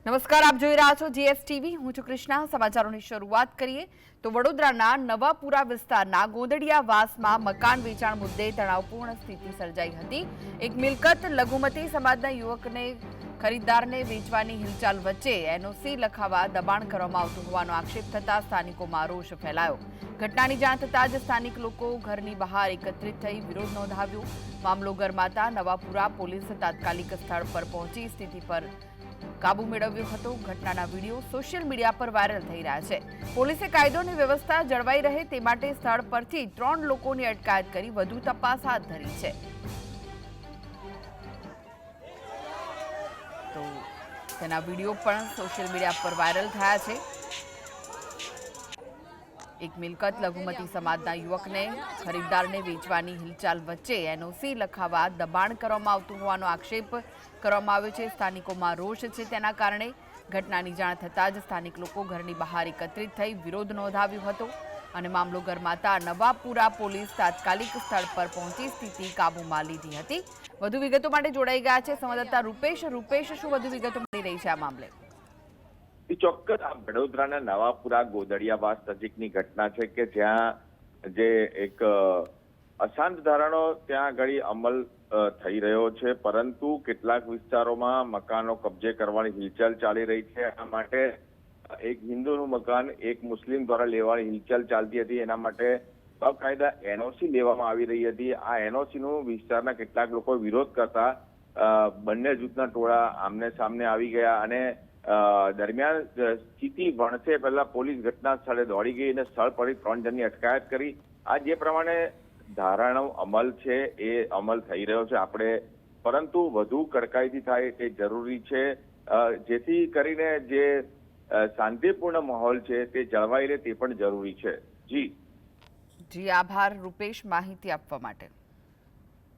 નમસ્કાર, આપ જોઈ રહ્યા છો જીએસટીવી. હું છું કૃષ્ણા. સમાચારોની શરૂઆત કરીએ તો વડોદરાના નવાપુરા વિસ્તારના ગોંદડિયાવાસમાં મકાન વેચાણ મુદ્દે તણાવપૂર્ણ સ્થિતિ સર્જાઈ હતી. એક મિલકત લઘુમતી સમાજના યુવકને ખરીદદારને વેચવાની હિલચાલ વચ્ચે એનઓસી લખાવવા દબાણ કરવામાં આવતું હોવાનો આક્ષેપ થતા સ્થાનિકોમાં રોષ ફેલાયો. ઘટનાની જાણ થતાં જ સ્થાનિક લોકો ઘરની બહાર એકત્રિત થઈ વિરોધ નોંધાવ્યો. મામલો ગરમાતા નવાપુરા પોલીસ તાત્કાલિક સ્થળ પર પહોંચી સ્થિતિ પર કાબુ મેળવ્યો હતો. ઘટનાના વિડીયો સોશિયલ મીડિયા પર વાયરલ થઈ રહ્યા છે. પોલીસે કાયદો અને વ્યવસ્થા જળવાઈ રહે તે માટે સ્થળ પરથી 3 લોકોની અટકાયત કરી વધુ તપાસ હાથ ધરી છે. તો તેના વિડીયો પણ સોશિયલ મીડિયા પર વાયરલ થયા છે. એક મિલકત લઘુમતી સમાજના યુવકને ખરીદદારને વેચવાની હિલચાલ વચ્ચે એનઓસી લખાવવા દબાણ કરવામાં આવતું હોવાનો આક્ષેપ કરવામાં આવ્યો છે. સ્થાનિકોમાં રોષ છે. તેના કારણે ઘટનાની જાણ થતાં જ સ્થાનિક લોકો ઘરની બહાર એકત્રિત થઈ વિરોધ નોંધાવ્યો હતો અને મામલો ગરમાતા નવાપુરા પોલીસ તાત્કાલિક સ્થળ પર પહોંચી સ્થિતિ કાબૂમાં લીધી હતી. વધુ વિગતો માટે જોડાઈ ગયા છે સંવાદદાતા રૂપેશ. શું વધુ વિગતો મળી રહી છે આ મામલે? ચોક્કસ આ વડોદરાના નવાપુરા ગોંદડિયાવાસ નજીકની ઘટના છે કે જ્યાં જે એક અશાંત ધારણો ત્યાં આગળ અમલ થઈ રહ્યો છે, પરંતુ કેટલાક વિસ્તારોમાં મકાનો કબજે કરવાની હિલચાલ ચાલી રહી છે. આ માટે એક હિન્દુનું મકાન એક મુસ્લિમ દ્વારા લેવાની હિલચાલ ચાલતી હતી. એના માટે બકાયદા એનઓસી લેવામાં આવી રહી હતી. આ એનઓસીનું વિસ્તારના કેટલાક લોકો વિરોધ કરતા બંને જૂથના ટોળા આમને સામને આવી ગયા અને દરમિયાન સ્થિતિ વણસે પહેલા પોલીસ ઘટના સ્થળે દોડી ગઈ અને સ્થળ પરથી 3 જણની અટકાયત કરી. આ જે પ્રમાણે ધારાનો અમલ છે એ અમલ થઈ રહ્યો છે આપણે, પરંતુ વધુ કડકાઈથી થાય તે જરૂરી છે, જેથી કરીને જે શાંતિપૂર્ણ માહોલ છે તે જળવાઈ રહે તે પણ જરૂરી છે. જી આભાર રૂપેશ માહિતી આપવા માટે.